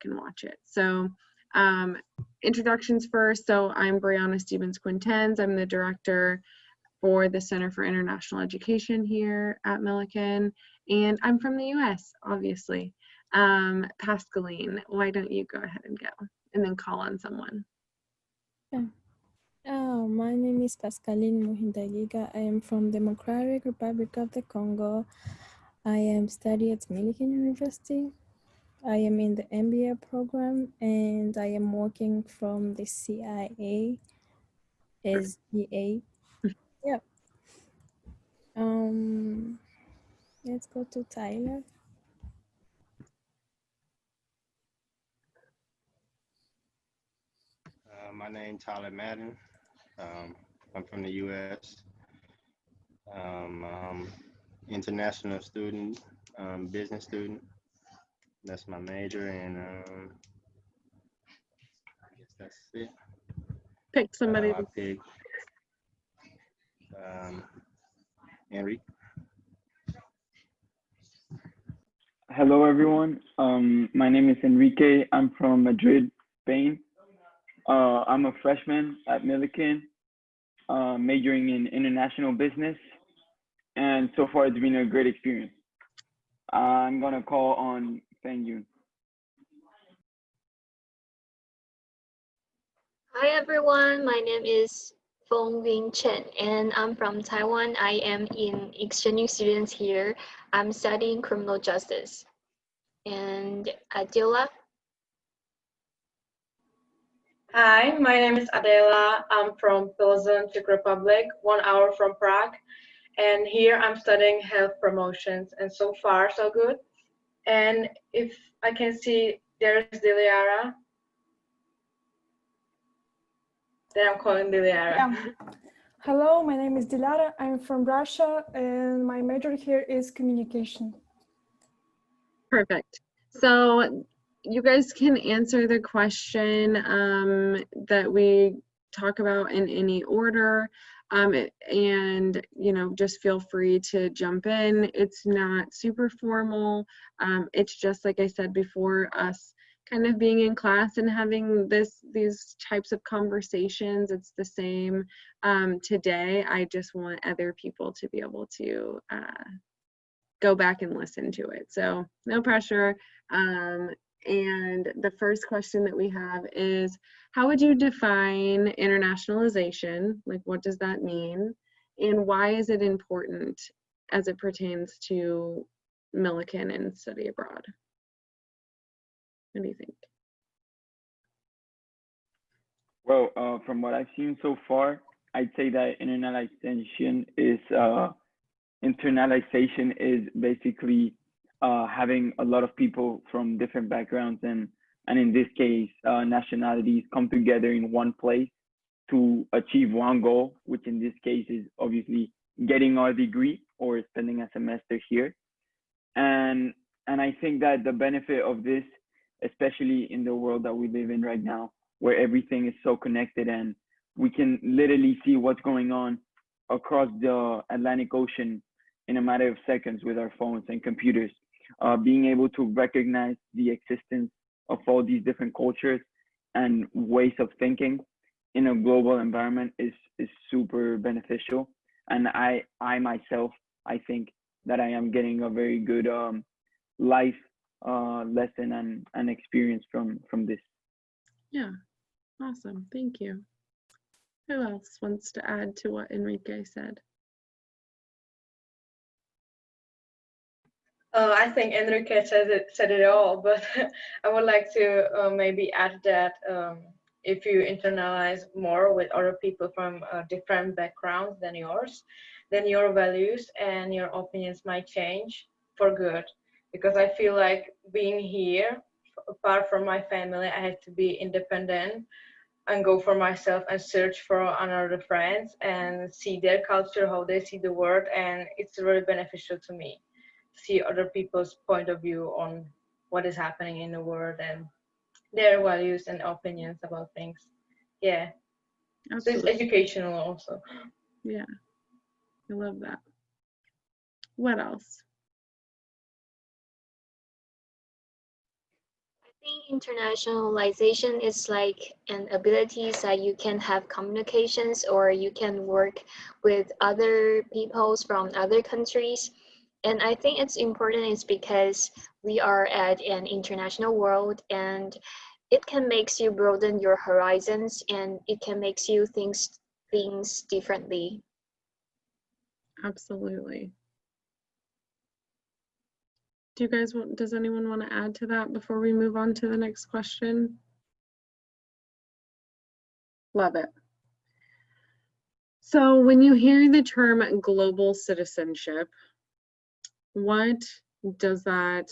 and watch it. So introductions first. So I'm Brianna Stevens-Quintens. I'm the director for the Center for International Education here at Millikin, and I'm from the US, obviously. Pascaline, why don't you go ahead and go, and then call on someone. Yeah. My name is Pascaline Muhindaliga. I am from Democratic Republic of the Congo. I am studying at Millikin University. I am in the MBA program, and I am working from the CIA SBA. Yeah. Let's go to Tyler. My name is Tyler Madden. I'm from the U.S. International student, business student. That's my major, and I guess that's it. Pick somebody. I picked Henry. Hello, everyone. My name is Enrique. I'm from Madrid, Spain. I'm a freshman at Millikin, majoring in international business. And so far, it's been a great experience. I'm going to call on Feng Yun. Hi, everyone. My name is Feng Wing Chen, and I'm from Taiwan. I am in exchange students here. I'm studying criminal justice. And Adela? Hi, my name is Adela. I'm from Pilsen, Czech Republic, 1 hour from Prague. And here I'm studying health promotions, and so far so good. And if I can see, there's Diliara. Then I'm calling Diliara. Yeah. Hello, my name is Dilara. I'm from Russia, and my major here is communication. Perfect. So you guys can answer the question that we talk about in any order. And just feel free to jump in. It's not super formal. It's just, like I said before, us kind of being in class and having these types of conversations. It's the same today. I just want other people to be able to go back and listen to it. So no pressure. And the first question that we have is, how would you define internationalization? Like, what does that mean? And why is it important as it pertains to Millikin and study abroad? What do you think? Well, from what I've seen so far, I'd say that internalization is basically having a lot of people from different backgrounds and in this case, nationalities come together in one place to achieve one goal, which in this case is obviously getting our degree or spending a semester here. And I think that the benefit of this, especially in the world that we live in right now, where everything is so connected and we can literally see what's going on across the Atlantic Ocean in a matter of seconds with our phones and computers, being able to recognize the existence of all these different cultures and ways of thinking in a global environment is super beneficial. And I myself, I think that I am getting a very good life lesson and experience from this. Yeah, awesome, thank you. Who else wants to add to what Enrique said? I think Enrique said it all, but I would like to maybe add that if you internalize more with other people from different backgrounds than yours, then your values and your opinions might change for good. Because I feel like being here, apart from my family, I had to be independent and go for myself and search for another friends and see their culture, how they see the world, and it's really beneficial to me. See other people's point of view on what is happening in the world and their values and opinions about things. Yeah. Absolutely. So it's educational also. Yeah, I love that. What else? I think internationalization is like an ability that you can have communications or you can work with other peoples from other countries. And I think it's important is because we are at an international world, and it can makes you broaden your horizons, and it can makes you think things differently. Absolutely. Do you guys want, does anyone want to add to that before we move on to the next question? Love it. So when you hear the term global citizenship, what does that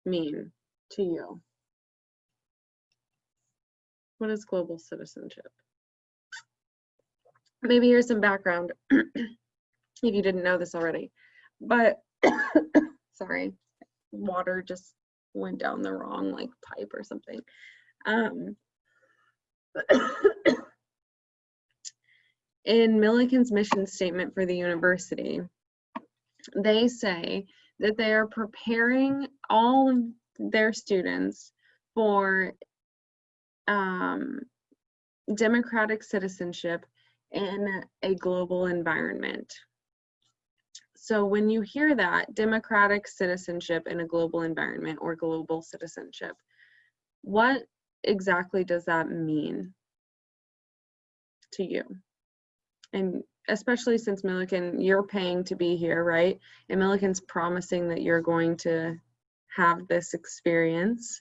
mean to you? What is global citizenship? Maybe here's some background if you didn't know this already, but sorry, water just went down the wrong like pipe or something. In Millikin's mission statement for the university, they say that they are preparing all of their students for democratic citizenship in a global environment. So when you hear that, democratic citizenship in a global environment or global citizenship, what exactly does that mean to you? And especially since Millikin, you're paying to be here, right? And Millikin's promising that you're going to have this experience.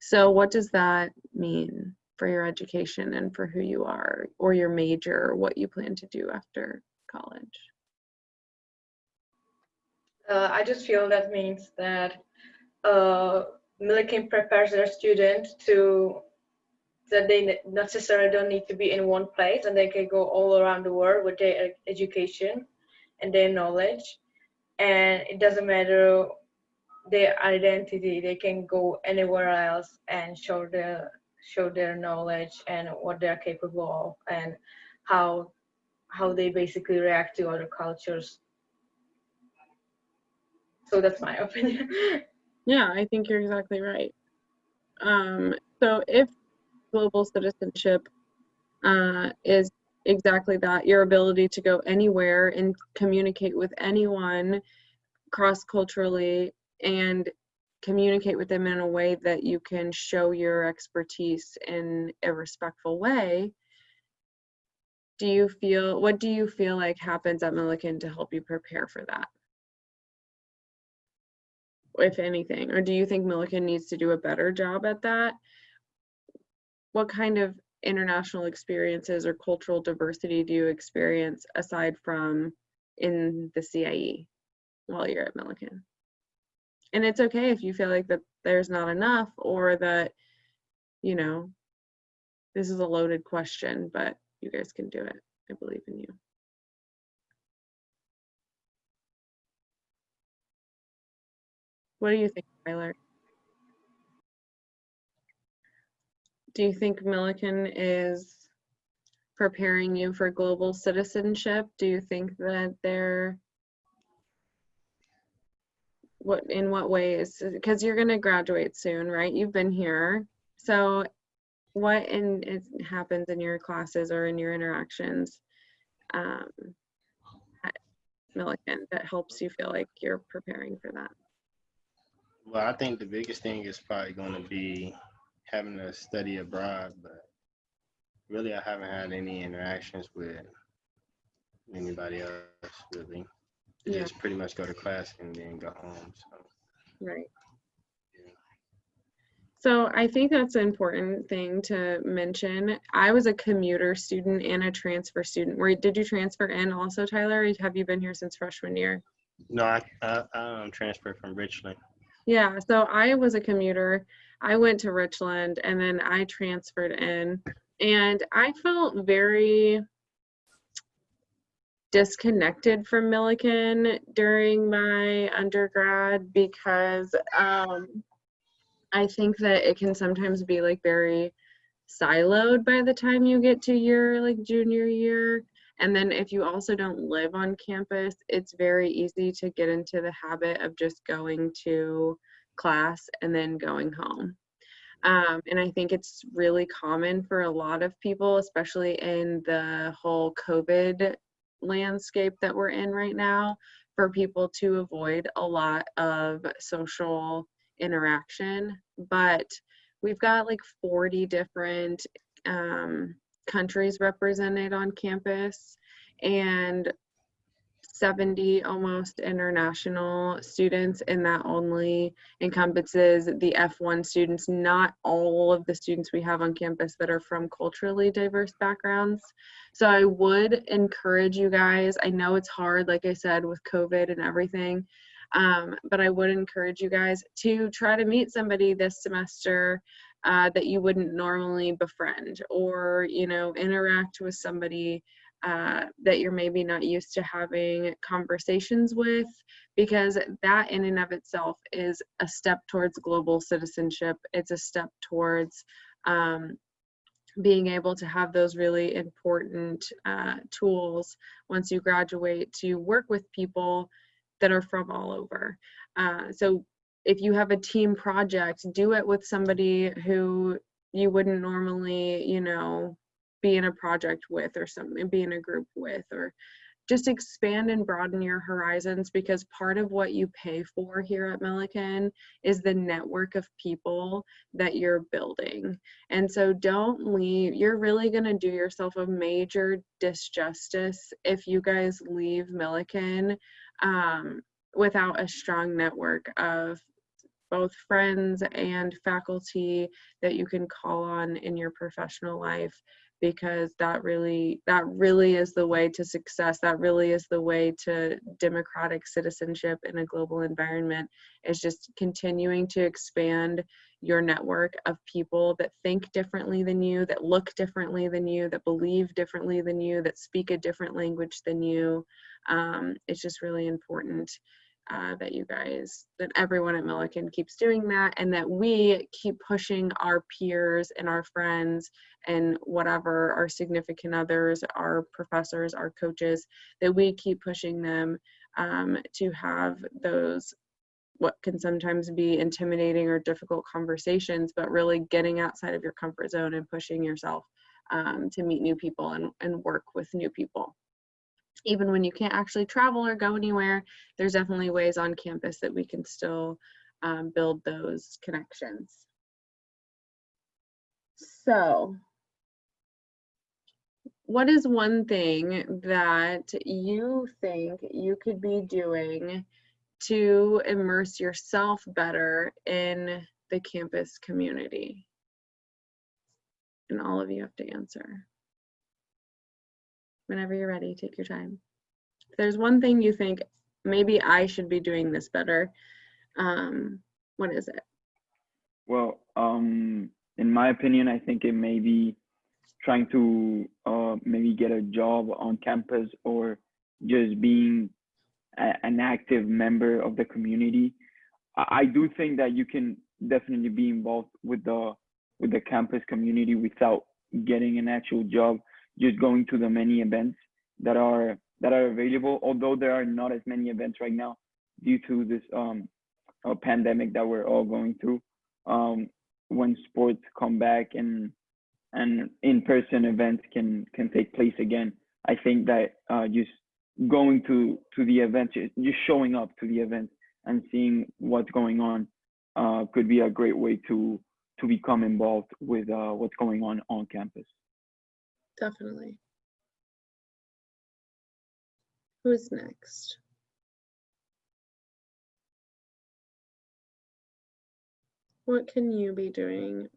So what does that mean for your education and for who you are, or your major, or what you plan to do after college? I just feel that means that Millikin prepares their students to that they necessarily don't need to be in one place, and they can go all around the world with their education and their knowledge. And it doesn't matter their identity; they can go anywhere else and show their knowledge and what they're capable of, and how they basically react to other cultures. So that's my opinion. Yeah, I think you're exactly right. So if global citizenship is exactly that, your ability to go anywhere and communicate with anyone cross-culturally and communicate with them in a way that you can show your expertise in a respectful way, what do you feel like happens at Millikin to help you prepare for that, if anything? Or do you think Millikin needs to do a better job at that? What kind of international experiences or cultural diversity do you experience aside from in the CIE while you're at Millikin? And it's okay if you feel like that there's not enough, or that, you know, this is a loaded question, but you guys can do it. I believe in you. What do you think, Tyler? Do you think Millikin is preparing you for global citizenship? Do you think that they're, in what ways? Because you're going to graduate soon, right? You've been here. So what it happens in your classes or in your interactions at Millikin that helps you feel like you're preparing for that? Well, I think the biggest thing is probably going to be having to study abroad, but really I haven't had any interactions with anybody else, really. Yeah. Just pretty much go to class and then go home. So. Right. Yeah. So I think that's an important thing to mention. I was a commuter student and a transfer student. Did you transfer in also, Tyler? Or have you been here since freshman year? No, I transferred from Richland. Yeah, so I was a commuter. I went to Richland and then I transferred in, and I felt very disconnected from Millikin during my undergrad because I think that it can sometimes be like very siloed by the time you get to your like junior year. And then if you also don't live on campus, it's very easy to get into the habit of just going to class and then going home. And I think it's really common for a lot of people, especially in the whole COVID landscape that we're in right now, for people to avoid a lot of social interaction. But we've got like 40 different countries represented on campus, and 70 almost international students, and that only encompasses the F1 students, not all of the students we have on campus that are from culturally diverse backgrounds. So I would encourage you guys, I know it's hard, like I said, with COVID and everything, but I would encourage you guys to try to meet somebody this semester that you wouldn't normally befriend, or, you know, interact with somebody that you're maybe not used to having conversations with, because that in and of itself is a step towards global citizenship. It's a step towards being able to have those really important tools once you graduate to work with people that are from all over. So if you have a team project, do it with somebody who you wouldn't normally, you know, be in a project with, or something, be in a group with, or just expand and broaden your horizons, because part of what you pay for here at Millikin is the network of people that you're building. And so don't leave. You're really going to do yourself a major disjustice if you guys leave Millikin without a strong network of both friends and faculty that you can call on in your professional life, because that really is the way to success. That really is the way to democratic citizenship in a global environment, is just continuing to expand your network of people that think differently than you, that look differently than you, that believe differently than you, that speak a different language than you. It's just really important that you guys, that everyone at Millikin keeps doing that, and that we keep pushing our peers and our friends and whatever, our significant others, our professors, our coaches, that we keep pushing them to have those, what can sometimes be intimidating or difficult conversations, but really getting outside of your comfort zone and pushing yourself to meet new people and work with new people. Even when you can't actually travel or go anywhere, there's definitely ways on campus that we can still build those connections. So, what is one thing that you think you could be doing to immerse yourself better in the campus community? And all of you have to answer. Whenever you're ready, take your time. If there's one thing you think, maybe I should be doing this better, what is it? Well, in my opinion, I think it may be trying to maybe get a job on campus, or just being an active member of the community. I do think that you can definitely be involved with the campus community without getting an actual job, just going to the many events that are available, although there are not as many events right now due to this pandemic that we're all going through. When sports come back and in-person events can take place again, I think that just going to the events, just showing up to the events and seeing what's going on could be a great way to become involved with what's going on campus. Definitely. Who's next? What can you be doing?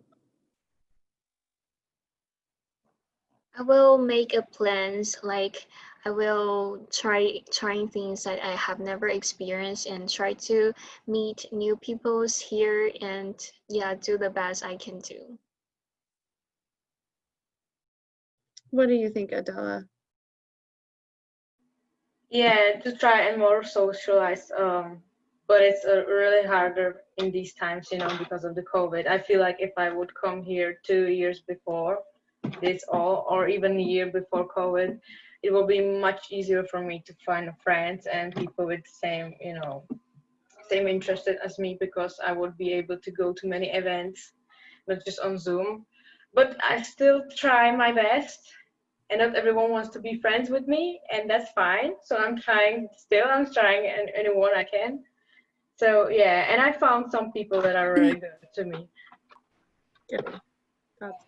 I will make a plans, like I will trying things that I have never experienced, and try to meet new peoples here, and yeah, do the best I can do. What do you think, Adela? Yeah, to try and more socialize. But it's really harder in these times, you know, because of the COVID. I feel like if I would come here 2 years before this all, or even a year before COVID, it will be much easier for me to find friends and people with the same, you know, same interested as me, because I would be able to go to many events not just on Zoom. But I still try my best, and not everyone wants to be friends with me, and that's fine. So I'm trying and anyone I can. So yeah, and I found some people that are really good to me. Good. That's...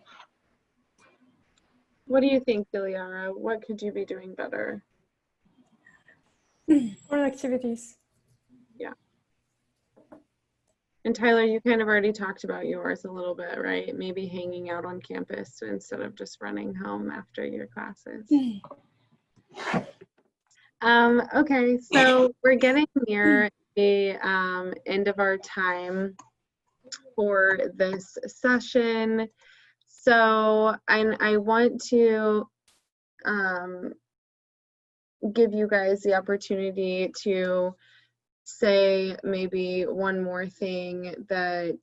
What do you think, Diliara? What could you be doing better? More activities. And Tyler, you kind of already talked about yours a little bit, right? Maybe hanging out on campus instead of just running home after your classes. Okay, so we're getting near the end of our time for this session. So I want to give you guys the opportunity to say maybe one more thing that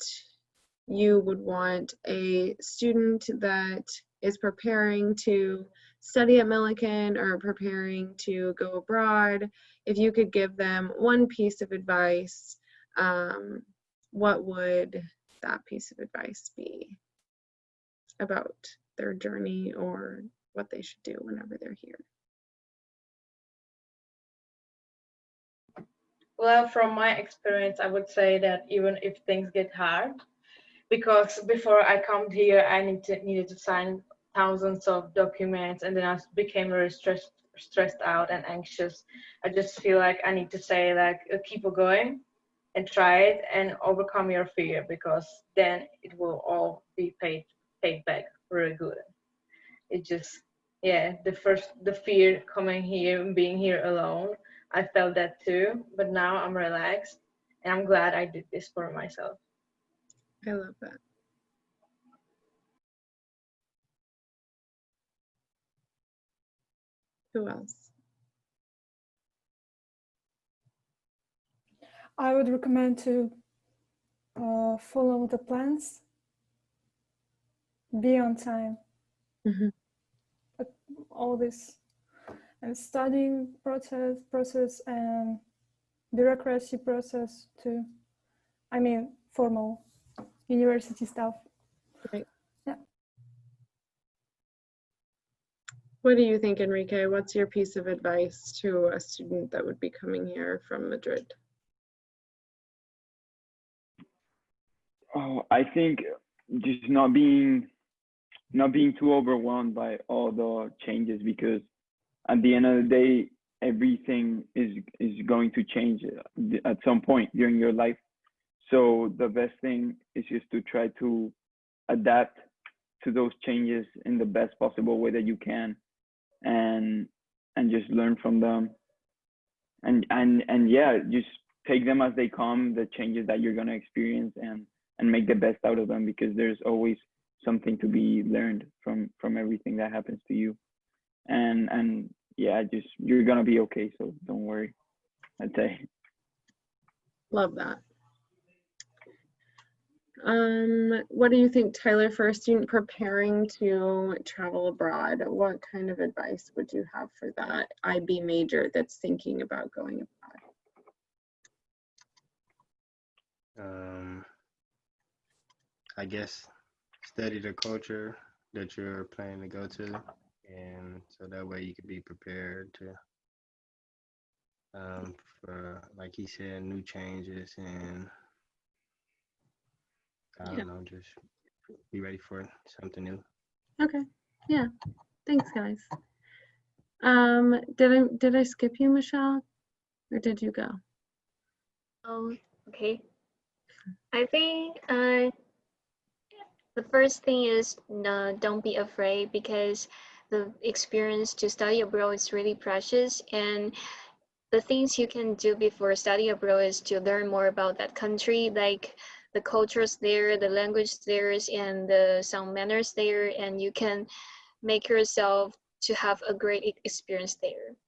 you would want a student that is preparing to study at Millikin or preparing to go abroad. If you could give them one piece of advice, what would that piece of advice be about their journey or what they should do whenever they're here? Well, from my experience, I would say that even if things get hard, because before I come here, I needed to sign thousands of documents, and then I became very stressed out and anxious. I just feel like I need to say like keep on going and try it and overcome your fear, because then it will all be paid back really good. It just, yeah, the fear coming here and being here alone, I felt that too, but now I'm relaxed and I'm glad I did this for myself. I love that. Who else? I would recommend to follow the plans, be on time. Mm-hmm. All this and studying process and bureaucracy process too. I mean, formal university stuff. Right. Yeah. What do you think, Enrique? What's your piece of advice to a student that would be coming here from Madrid? Oh, I think just not being too overwhelmed by all the changes, because at the end of the day, everything is going to change at some point during your life. So the best thing is just to try to adapt to those changes in the best possible way that you can, and just learn from them, and yeah, just take them as they come, the changes that you're going to experience, and make the best out of them, because there's always something to be learned from everything that happens to you. And yeah, just, you're going to be okay, so don't worry, I'd say. Love that. What do you think, Tyler, for a student preparing to travel abroad? What kind of advice would you have for that IB major that's thinking about going abroad? I guess study the culture that you're planning to go to, and so that way you can be prepared to for, like he said, new changes, and I don't know, just be ready for something new. Okay. Yeah. Thanks, guys. Did I skip you, Michelle, or did you go? Okay. I think the first thing is don't be afraid, because the experience to study abroad is really precious, and the things you can do before study abroad is to learn more about that country, like the cultures there, the language there, and some manners there, and you can make yourself to have a great experience there.